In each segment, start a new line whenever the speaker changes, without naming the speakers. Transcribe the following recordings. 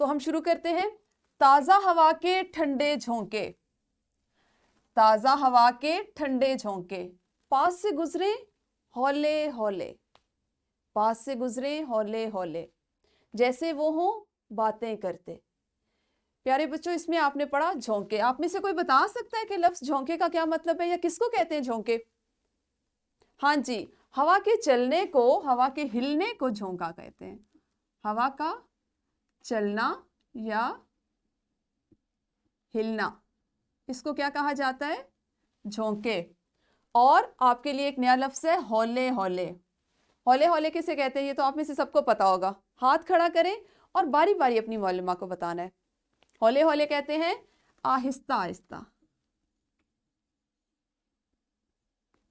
تو ہم شروع کرتے ہیں. تازہ ہوا کے ٹھنڈے جھونکے, تازہ ہوا کے ٹھنڈے جھونکے, پاس سے گزرے ہولے ہولے, پاس سے گزرے ہولے ہولے, جیسے وہ ہوں باتیں کرتے. پیارے بچوں, اس میں آپ نے پڑھا جھونکے. آپ میں سے کوئی بتا سکتا ہے کہ لفظ جھونکے کا کیا مطلب ہے, یا کس کو کہتے ہیں جھونکے؟ ہاں جی, ہوا کے چلنے کو, ہوا کے ہلنے کو جھونکا کہتے ہیں. ہوا کا چلنا یا ہلنا, اس کو کیا کہا جاتا ہے؟ جھونکے. اور آپ کے لیے ایک نیا لفظ ہے ہولے ہولے. ہولے ہولے کسے کہتے ہیں یہ تو آپ میں سے سب کو پتا ہوگا. ہاتھ کھڑا کریں اور باری باری اپنی معلومہ کو بتانا ہے. ہولے ہولے کہتے ہیں آہستہ آہستہ,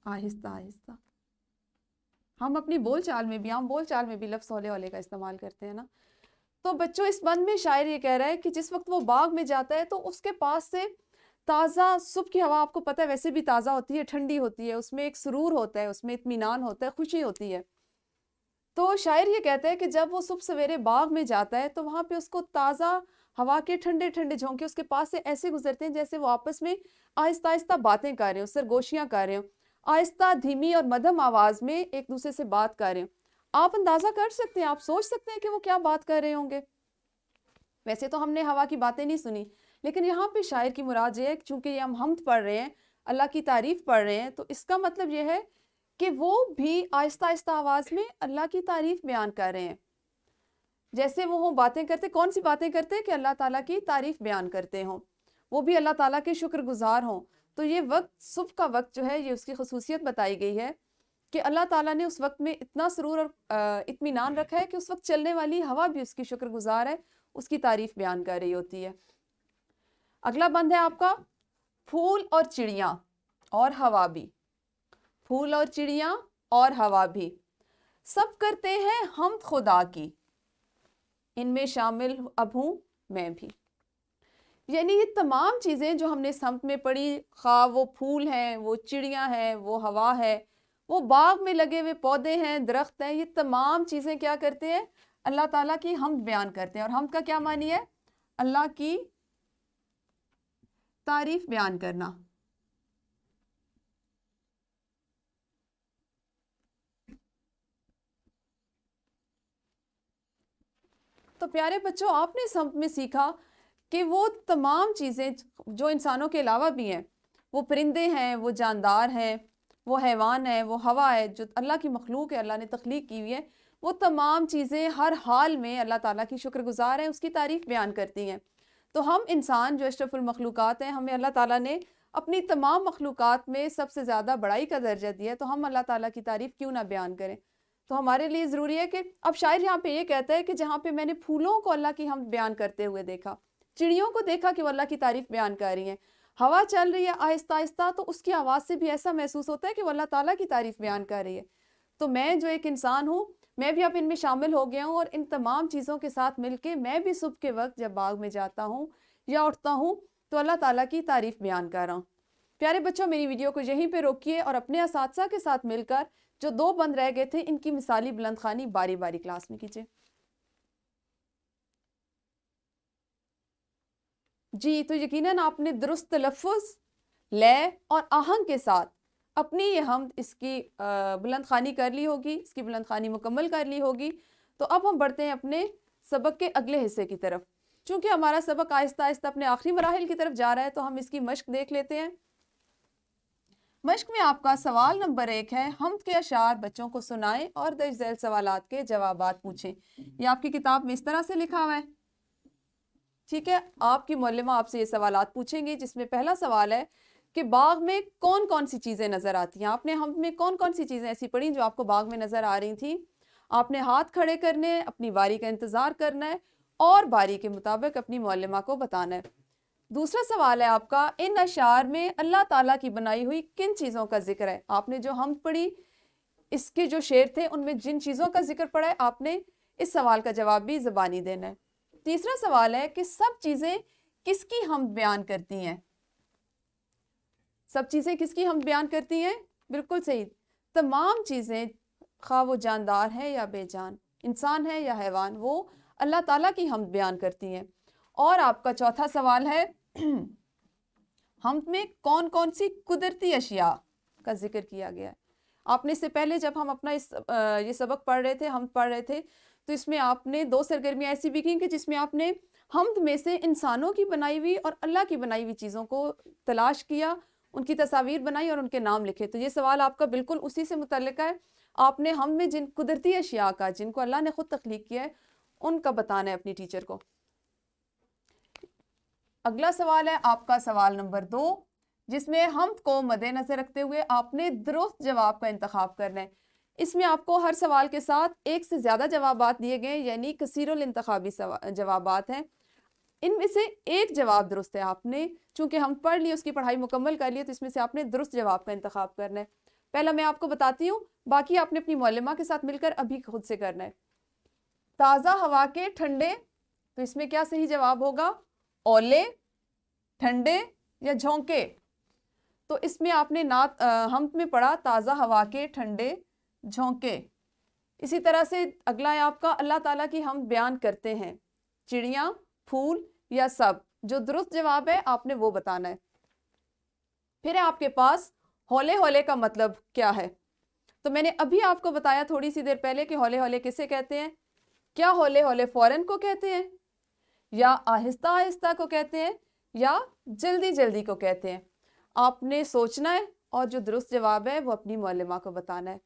آہستہ آہستہ. ہم اپنی بول چال میں بھی, عام بول چال میں بھی لفظ ہولے ہولے کا استعمال کرتے ہیں نا. تو بچوں, اس بند میں شاعر یہ کہہ رہا ہے کہ جس وقت وہ باغ میں جاتا ہے تو اس کے پاس سے تازہ صبح کی ہوا, آپ کو پتہ ہے ویسے بھی تازہ ہوتی ہے, ٹھنڈی ہوتی ہے, اس میں ایک سرور ہوتا ہے, اس میں اطمینان ہوتا ہے, خوشی ہوتی ہے. تو شاعر یہ کہتا ہے کہ جب وہ صبح سویرے باغ میں جاتا ہے تو وہاں پہ اس کو تازہ ہوا کے ٹھنڈے ٹھنڈے جھونکے اس کے پاس سے ایسے گزرتے ہیں جیسے وہ آپس میں آہستہ آہستہ باتیں کر رہے ہوں, سرگوشیاں کر رہے ہوں, آہستہ دھیمی اور مدھم آواز میں ایک دوسرے سے بات کر رہے ہوں. آپ اندازہ کر سکتے ہیں, آپ سوچ سکتے ہیں کہ وہ کیا بات کر رہے ہوں گے. ویسے تو ہم نے ہوا کی باتیں نہیں سنی, لیکن یہاں پہ شاعر کی مراد یہ ہے چونکہ یہ ہم حمد پڑھ رہے ہیں, اللہ کی تعریف پڑھ رہے ہیں, تو اس کا مطلب یہ ہے کہ وہ بھی آہستہ آہستہ آواز میں اللہ کی تعریف بیان کر رہے ہیں. جیسے وہ ہوں باتیں کرتے, کون سی باتیں کرتے کہ اللہ تعالیٰ کی تعریف بیان کرتے ہوں, وہ بھی اللہ تعالیٰ کے شکر گزار ہوں. تو یہ وقت, صبح کا وقت جو ہے, یہ اس کی خصوصیت بتائی گئی ہے کہ اللہ تعالیٰ نے اس وقت میں اتنا سرور اور اطمینان رکھا ہے کہ اس وقت چلنے والی ہوا بھی اس کی شکر گزار ہے, اس کی تعریف بیان کر رہی ہوتی ہے. اگلا بند ہے آپ کا پھول اور چڑیاں اور ہوا بھی. پھول اور چڑیاں اور ہوا بھی سب کرتے ہیں حمد خدا کی, ان میں شامل اب ہوں میں بھی. یعنی یہ تمام چیزیں جو ہم نے سمت میں پڑھی, خواہ وہ پھول ہیں, وہ چڑیاں ہیں, وہ ہوا ہے, وہ باغ میں لگے ہوئے پودے ہیں, درخت ہیں, یہ تمام چیزیں کیا کرتے ہیں؟ اللہ تعالیٰ کی حمد بیان کرتے ہیں. اور حمد کا کیا معنی ہے؟ اللہ کی تعریف بیان کرنا. تو پیارے بچوں, آپ نے سمت میں سیکھا کہ وہ تمام چیزیں جو انسانوں کے علاوہ بھی ہیں, وہ پرندے ہیں, وہ جاندار ہیں, وہ حیوان ہیں, وہ ہوا ہے, جو اللہ کی مخلوق ہے, اللہ نے تخلیق کی ہوئی ہے, وہ تمام چیزیں ہر حال میں اللہ تعالیٰ کی شکر گزار ہیں, اس کی تعریف بیان کرتی ہیں. تو ہم انسان جو اشرف المخلوقات ہیں, ہمیں اللہ تعالیٰ نے اپنی تمام مخلوقات میں سب سے زیادہ بڑائی کا درجہ دیا ہے, تو ہم اللہ تعالیٰ کی تعریف کیوں نہ بیان کریں. تو ہمارے لیے ضروری ہے کہ اب شاعر یہاں پہ یہ کہتا ہے کہ جہاں پہ میں نے پھولوں کو اللہ کی حمد بیان کرتے ہوئے دیکھا, چڑیوں کو دیکھا کہ وہ اللہ کی تعریف بیان کر رہی ہیں, ہوا چل رہی ہے آہستہ آہستہ, تو اس کی آواز سے بھی ایسا محسوس ہوتا ہے کہ وہ اللہ تعالیٰ کی تعریف بیان کر رہی ہے. تو میں جو ایک انسان ہوں, میں بھی اب ان میں شامل ہو گیا ہوں, اور ان تمام چیزوں کے ساتھ مل کے میں بھی صبح کے وقت جب باغ میں جاتا ہوں یا اٹھتا ہوں تو اللہ تعالیٰ کی تعریف بیان کر رہا ہوں. پیارے بچوں, میری ویڈیو کو یہیں پہ روکیے اور اپنے اساتذہ کے ساتھ مل کر جو 2 بند رہ گئے تھے ان کی مثالی بلند خوانی باری باری کلاس میں کیجیے. جی, تو یقیناً آپ نے درست تلفظ, لے اور آہنگ کے ساتھ اپنی یہ حمد اس کی بلند خوانی کر لی ہوگی, اس کی بلند خوانی مکمل کر لی ہوگی. تو اب ہم بڑھتے ہیں اپنے سبق کے اگلے حصے کی طرف. چونکہ ہمارا سبق آہستہ آہستہ اپنے آخری مراحل کی طرف جا رہا ہے, تو ہم اس کی مشق دیکھ لیتے ہیں. مشق میں آپ کا سوال نمبر 1 ہے, حمد کے اشعار بچوں کو سنائیں اور درج ذیل سوالات کے جوابات پوچھیں. یہ آپ کی کتاب میں اس طرح سے لکھا ہوا ہے. ٹھیک ہے, آپ کی معلمہ آپ سے یہ سوالات پوچھیں گے, جس میں پہلا سوال ہے کہ باغ میں کون کون سی چیزیں نظر آتی ہیں. آپ نے حمد میں کون کون سی چیزیں ایسی پڑھی جو آپ کو باغ میں نظر آ رہی تھیں؟ آپ نے ہاتھ کھڑے کرنے ہیں, اپنی باری کا انتظار کرنا ہے اور باری کے مطابق اپنی معلمہ کو بتانا ہے. دوسرا سوال ہے آپ کا, ان اشعار میں اللہ تعالیٰ کی بنائی ہوئی کن چیزوں کا ذکر ہے؟ آپ نے جو حمد پڑھی, اس کے جو شعر تھے ان میں جن چیزوں کا ذکر پڑا ہے, آپ نے اس سوال کا جواب بھی زبانی دینا ہے. تیسرا سوال ہے کہ سب چیزیں کس کی حمد بیان کرتی ہیں؟ سب چیزیں کس کی حمد بیان کرتی ہیں؟ بالکل صحیح, تمام چیزیں, خواہ وہ جاندار ہے یا بے جان, انسان ہے یا حیوان, وہ اللہ تعالیٰ کی حمد بیان کرتی ہیں۔ اور آپ کا چوتھا سوال ہے حمد میں کون کون سی قدرتی اشیاء کا ذکر کیا گیا ہے؟ آپ نے اس سے پہلے جب ہم اپنا یہ سبق پڑھ رہے تھے، حمد پڑھ رہے تھے، تو اس میں آپ نے 2 سرگرمیاں ایسی بھی کی کہ جس میں آپ نے حمد میں سے انسانوں کی بنائی ہوئی اور اللہ کی بنائی ہوئی چیزوں کو تلاش کیا، ان کی تصاویر بنائی اور ان کے نام لکھے۔ تو یہ سوال آپ کا بالکل اسی سے متعلق ہے۔ آپ نے حمد میں جن قدرتی اشیاء کا، جن کو اللہ نے خود تخلیق کیا ہے، ان کا بتانا ہے اپنی ٹیچر کو۔ اگلا سوال ہے آپ کا سوال نمبر 2، جس میں حمد کو مد نظر رکھتے ہوئے آپ نے درست جواب کا انتخاب کرنا ہے۔ اس میں آپ کو ہر سوال کے ساتھ 1 سے زیادہ جوابات دیے گئے، یعنی کثیر الانتخابی جوابات ہیں۔ ان میں سے ایک جواب درست ہے۔ آپ نے چونکہ ہم پڑھ لیے، اس کی پڑھائی مکمل کر لی، تو اس میں سے آپ نے درست جواب کا انتخاب کرنا ہے۔ پہلا میں آپ کو بتاتی ہوں، باقی آپ نے اپنی معلمہ کے ساتھ مل کر ابھی خود سے کرنا ہے۔ تازہ ہوا کے ٹھنڈے، تو اس میں کیا صحیح جواب ہوگا؟ اولے، ٹھنڈے یا جھونکے؟ تو اس میں آپ نے حمد میں پڑھا تازہ ہوا کے ٹھنڈے جھونکے۔ اسی طرح سے اگلا ہے آپ کا اللہ تعالیٰ کی حمد بیان کرتے ہیں، چڑیاں، پھول یا سب؟ جو درست جواب ہے آپ نے وہ بتانا ہے۔ پھر ہے آپ کے پاس ہولے ہولے کا مطلب کیا ہے؟ تو میں نے ابھی آپ کو بتایا تھوڑی سی دیر پہلے کہ ہولے ہولے کسے کہتے ہیں۔ کیا ہولے ہولے فوراً کو کہتے ہیں، یا آہستہ آہستہ کو کہتے ہیں، یا جلدی جلدی کو کہتے ہیں؟ آپ نے سوچنا ہے اور جو درست جواب ہے وہ اپنی معلمہ کو بتانا ہے۔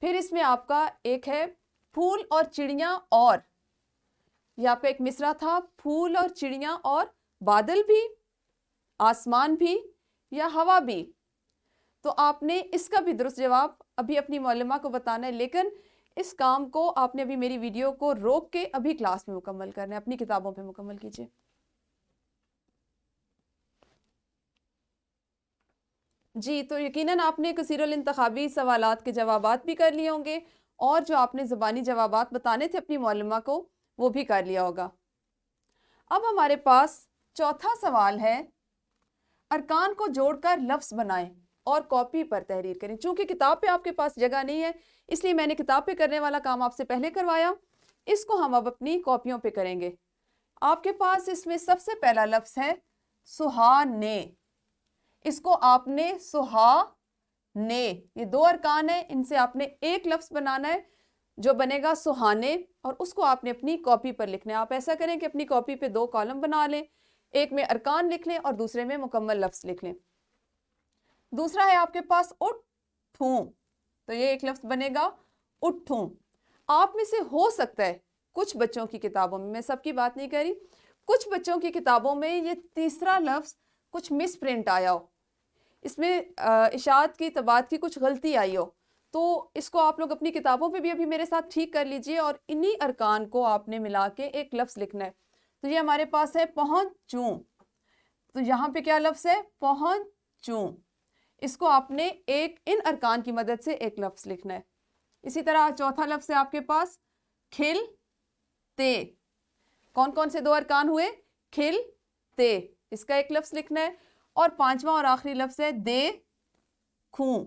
پھر اس میں آپ کا ایک ہے پھول اور چڑیاں اور، یہ آپ کا ایک مصرع تھا، پھول اور چڑیاں اور بادل بھی، آسمان بھی یا ہوا بھی؟ تو آپ نے اس کا بھی درست جواب ابھی اپنی معلمہ کو بتانا ہے، لیکن اس کام کو آپ نے ابھی میری ویڈیو کو روک کے ابھی کلاس میں مکمل کرنا ہے، اپنی کتابوں پہ مکمل کیجئے۔ جی، تو یقیناً آپ نے کثیر الانتخابی سوالات کے جوابات بھی کر لیے ہوں گے، اور جو آپ نے زبانی جوابات بتانے تھے اپنی معلمہ کو وہ بھی کر لیا ہوگا۔ اب ہمارے پاس چوتھا سوال ہے، ارکان کو جوڑ کر لفظ بنائیں اور کاپی پر تحریر کریں۔ چونکہ کتاب پہ آپ کے پاس جگہ نہیں ہے، اس لیے میں نے کتاب پہ کرنے والا کام آپ سے پہلے کروایا، اس کو ہم اب اپنی کاپیوں پہ کریں گے۔ آپ کے پاس اس میں سب سے پہلا لفظ ہے سہانے۔ اس کو آپ نے سہانے، یہ 2 ارکان ہیں، ان سے آپ نے ایک لفظ بنانا ہے جو بنے گا سہانے، اور اس کو آپ نے اپنی کاپی پر لکھنا ہے۔ آپ ایسا کریں کہ اپنی کاپی پہ 2 کالم بنا لیں، ایک میں ارکان لکھ لیں اور دوسرے میں مکمل لفظ لکھ لیں۔ دوسرا ہے آپ کے پاس اٹھوں، تو یہ ایک لفظ بنے گا اٹھوں۔ آپ میں سے ہو سکتا ہے کچھ بچوں کی کتابوں میں سب کی بات نہیں کر رہی، کچھ بچوں کی کتابوں میں یہ تیسرا لفظ کچھ مس پرنٹ آیا ہو، اس میں اشاعت کی طباعت کی کچھ غلطی آئی ہو، تو اس کو آپ لوگ اپنی کتابوں پہ بھی ابھی میرے ساتھ ٹھیک کر لیجئے، اور انہی ارکان کو آپ نے ملا کے ایک لفظ لکھنا ہے۔ تو یہ ہمارے پاس ہے پہنچوں، تو یہاں پہ کیا لفظ ہے؟ پہنچوں۔ اس کو آپ نے ان ارکان کی مدد سے ایک لفظ لکھنا ہے۔ اسی طرح چوتھا لفظ ہے آپ کے پاس کھلتے۔ کون کون سے 2 ارکان ہوئے؟ کھلتے، اس کا ایک لفظ لکھنا ہے، اور 5واں اور آخری لفظ ہے دیکھوں۔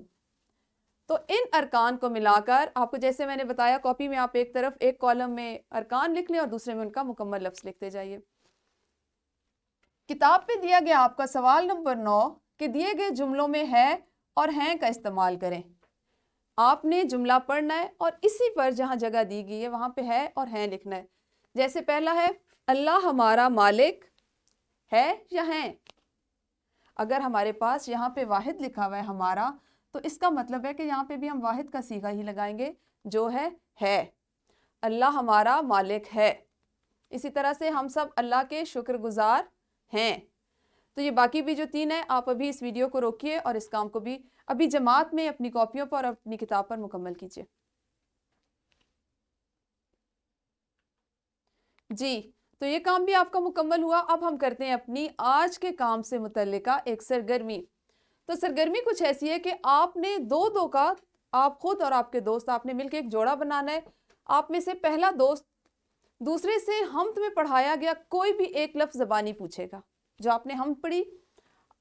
تو ان ارکان کو ملا کر آپ کو، جیسے میں نے بتایا، کاپی میں آپ ایک طرف ایک کالم میں ارکان لکھ لیں اور دوسرے میں ان کا مکمل لفظ لکھتے جائیے۔ کتاب پہ دیا گیا آپ کا سوال نمبر 9 کہ دیے گئے جملوں میں ہے اور ہیں کا استعمال کریں۔ آپ نے جملہ پڑھنا ہے اور اسی پر جہاں جگہ دی گئی ہے وہاں پہ ہے اور ہیں لکھنا ہے۔ جیسے پہلا ہے اللہ ہمارا مالک ہے یا ہیں؟ اگر ہمارے پاس یہاں پہ واحد لکھا ہوا ہے ہمارا، تو اس کا مطلب ہے کہ یہاں پہ بھی ہم واحد کا صیغہ ہی لگائیں گے جو ہے۔ اللہ ہمارا مالک ہے۔ اسی طرح سے ہم سب اللہ کے شکر گزار ہیں۔ تو یہ باقی بھی جو 3 ہیں، آپ ابھی اس ویڈیو کو روکیے اور اس کام کو بھی ابھی جماعت میں اپنی کاپیوں پر اور اپنی کتاب پر مکمل کیجیے۔ جی، تو یہ کام بھی آپ کا مکمل ہوا۔ اب ہم کرتے ہیں اپنی آج کے کام سے متعلقہ ایک سرگرمی۔ تو سرگرمی کچھ ایسی ہے کہ آپ نے 2 کا، آپ خود اور آپ کے دوست، آپ نے مل کے ایک جوڑا بنانا ہے۔ آپ میں سے پہلا دوست دوسرے سے حمد میں پڑھایا گیا کوئی بھی ایک لفظ زبانی پوچھے گا، جو آپ نے حمد پڑھی،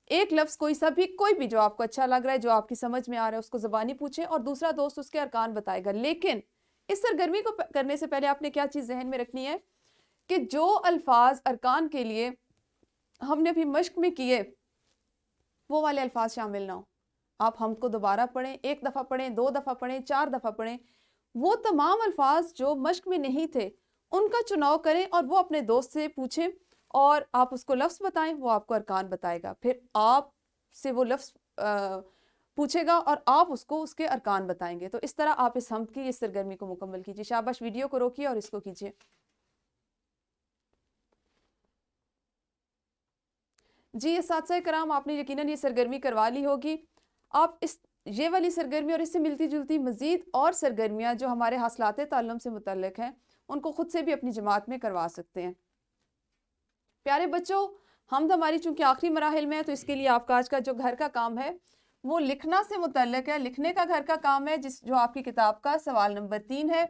ایک لفظ کوئی بھی جو آپ کو اچھا لگ رہا ہے، جو آپ کی سمجھ میں آ رہا ہے، اس کو زبانی پوچھے، اور دوسرا دوست اس کے ارکان بتائے گا۔ لیکن اس سرگرمی کو کرنے سے پہلے آپ نے کیا چیز ذہن میں رکھنی ہے کہ جو الفاظ ارکان کے لیے ہم نے ابھی مشق میں کیے وہ والے الفاظ شامل نہ ہوں. آپ ہم کو دوبارہ پڑھیں، 1 دفعہ پڑھیں، 2 دفعہ پڑھیں، 4 دفعہ پڑھیں. وہ تمام الفاظ جو مشق میں نہیں تھے ان کا چناؤ کریں اور وہ اپنے دوست سے پوچھیں اور آپ اس کو لفظ بتائیں، وہ آپ کو ارکان بتائے گا. پھر آپ سے وہ لفظ پوچھے گا اور آپ اس کو اس کے ارکان بتائیں گے. تو اس طرح آپ اس حمد کی اس سرگرمی کو مکمل کیجیے. شاباش، ویڈیو کو روکیے اور اس کو کیجیے. جی اساتذہ کرام، آپ نے یقیناً یہ سرگرمی کروا لی ہوگی. آپ یہ والی سرگرمی اور اس سے ملتی جلتی مزید اور سرگرمیاں جو ہمارے حاصلات تعلم سے متعلق ہیں ان کو خود سے بھی اپنی جماعت میں کروا سکتے ہیں. پیارے بچوں، حمد ہماری چونکہ آخری مراحل میں ہے تو اس کے لیے آپ کا آج کا جو گھر کا کام ہے وہ لکھنا سے متعلق ہے. لکھنے کا گھر کا کام ہے جو آپ کی کتاب کا سوال نمبر 3 ہے،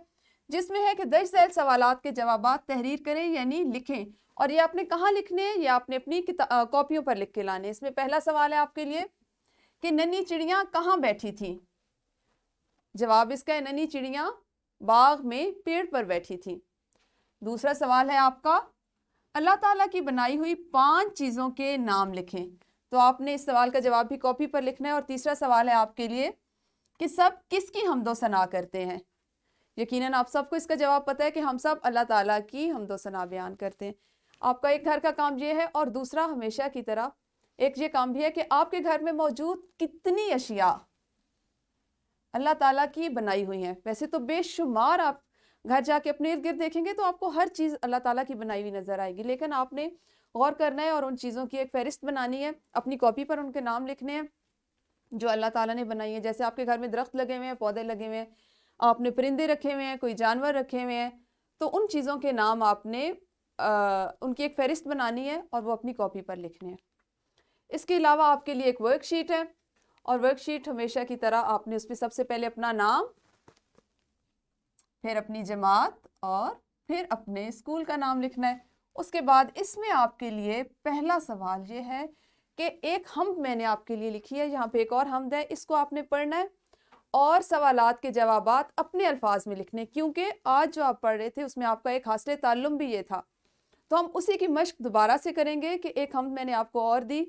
جس میں ہے کہ درج ذیل سوالات کے جوابات تحریر کریں یعنی لکھیں. اور یہ آپ نے کہاں لکھنے ہیں؟ یہ آپ نے اپنی کاپیوں پر لکھ کے لانے. اس میں پہلا سوال ہے آپ کے لیے کہ ننھی چڑیاں کہاں بیٹھی تھیں؟ جواب اس کا ہے ننھی چڑیاں باغ میں پیڑ پر بیٹھی تھیں. دوسرا سوال ہے آپ کا اللہ تعالیٰ کی بنائی ہوئی 5 چیزوں کے نام لکھیں. تو آپ نے اس سوال کا جواب بھی کاپی پر لکھنا ہے. اور تیسرا سوال ہے آپ کے لیے کہ سب کس کی حمد و ثنا کرتے ہیں؟ یقیناً آپ سب کو اس کا جواب پتہ ہے کہ ہم سب اللہ تعالیٰ کی حمد و ثنا بیان کرتے ہیں. آپ کا ایک گھر کا کام یہ ہے. اور دوسرا ہمیشہ کی طرح ایک یہ کام بھی ہے کہ آپ کے گھر میں موجود کتنی اشیاء اللہ تعالیٰ کی بنائی ہوئی ہیں. ویسے تو بے شمار آپ گھر جا کے اپنے ارد گرد دیکھیں گے تو آپ کو ہر چیز اللہ تعالیٰ کی بنائی ہوئی نظر آئے گی، لیکن آپ نے غور کرنا ہے اور ان چیزوں کی ایک فہرست بنانی ہے. اپنی کاپی پر ان کے نام لکھنے ہیں جو اللہ تعالیٰ نے بنائی ہے. جیسے آپ کے گھر میں درخت لگے ہوئے ہیں، پودے لگے ہوئے ہیں، آپ نے پرندے رکھے ہوئے ہیں، کوئی جانور رکھے ہوئے ہیں، تو ان چیزوں کے نام آپ نے ان کی ایک فہرست بنانی ہے اور وہ اپنی کاپی پر لکھنے ہیں. اس کے علاوہ آپ کے لیے ایک ورک شیٹ ہے اور ورک شیٹ ہمیشہ کی طرح آپ نے اس پہ سب سے پہلے اپنا نام، پھر اپنی جماعت اور پھر اپنے اسکول کا نام لکھنا ہے. اس کے بعد اس میں آپ کے لیے پہلا سوال یہ ہے کہ ایک حمد میں نے آپ کے لیے لکھی ہے. یہاں پہ ایک اور حمد ہے، اس کو آپ نے پڑھنا ہے اور سوالات کے جوابات اپنے الفاظ میں لکھنے. کیونکہ آج جو آپ پڑھ رہے تھے اس میں آپ کا ایک حاصل تعلم بھی یہ تھا، تو ہم اسی کی مشق دوبارہ سے کریں گے کہ ایک حمد میں نے آپ کو اور دی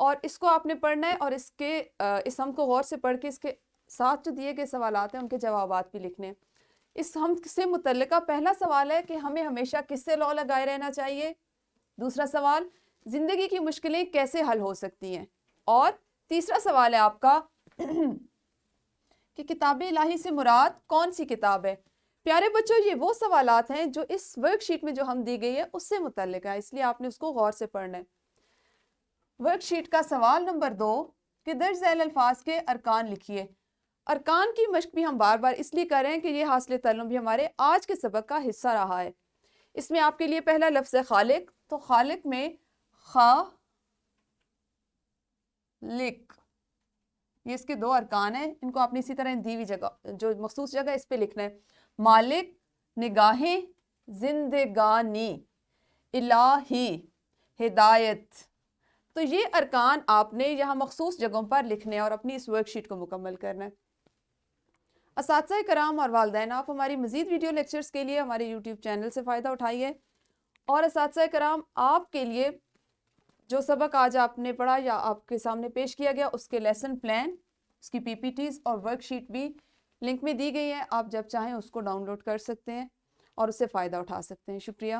اور اس کو آپ نے پڑھنا ہے اور اس حمد کو غور سے پڑھ کے اس کے ساتھ جو دیے گئے سوالات ہیں ان کے جوابات بھی لکھنے. اس حمد سے متعلقہ پہلا سوال ہے کہ ہمیں ہمیشہ کس سے لو لگائے رہنا چاہیے. دوسرا سوال زندگی کی مشکلیں کیسے حل ہو سکتی ہیں. اور تیسرا سوال ہے آپ کا کہ کتاب الہی سے مراد کون سی کتاب ہے. پیارے بچوں، یہ وہ سوالات ہیں جو اس ورک شیٹ میں جو ہم دی گئی ہے اس سے متعلق ہے، اس لیے آپ نے اس کو غور سے پڑھنا ہے. ورک شیٹ کا سوال نمبر 2 کہ درج ذیل الفاظ کے ارکان لکھیے. ارکان کی مشق بھی ہم بار بار اس لیے کر رہے ہیں کہ یہ حاصل تعلم بھی ہمارے آج کے سبق کا حصہ رہا ہے. اس میں آپ کے لیے پہلا لفظ ہے خالق. تو خالق میں خالق، یہ اس کے 2 ارکان ہیں. ان کو آپ نے اسی طرح دی ہوئی جگہ جو مخصوص جگہ اس پہ لکھنا ہے. مالک، نگاہیں، زندگانی، الہی، ہدایت. تو یہ ارکان آپ نے یہاں مخصوص جگہوں پر لکھنے اور اپنی اس ورک شیٹ کو مکمل کرنا ہے. اساتذہ کرام اور والدین، آپ ہماری مزید ویڈیو لیکچرز کے لیے ہمارے یوٹیوب چینل سے فائدہ اٹھائیے. اور اساتذہ کرام، آپ کے لیے جو سبق آج آپ نے پڑھا یا آپ کے سامنے پیش کیا گیا اس کے لیسن پلان، اس کی پی پی ٹیز اور ورک شیٹ بھی لنک میں دی گئی ہے. آپ جب چاہیں اس کو ڈاؤن لوڈ کر سکتے ہیں اور اس سے فائدہ اٹھا سکتے ہیں. شکریہ.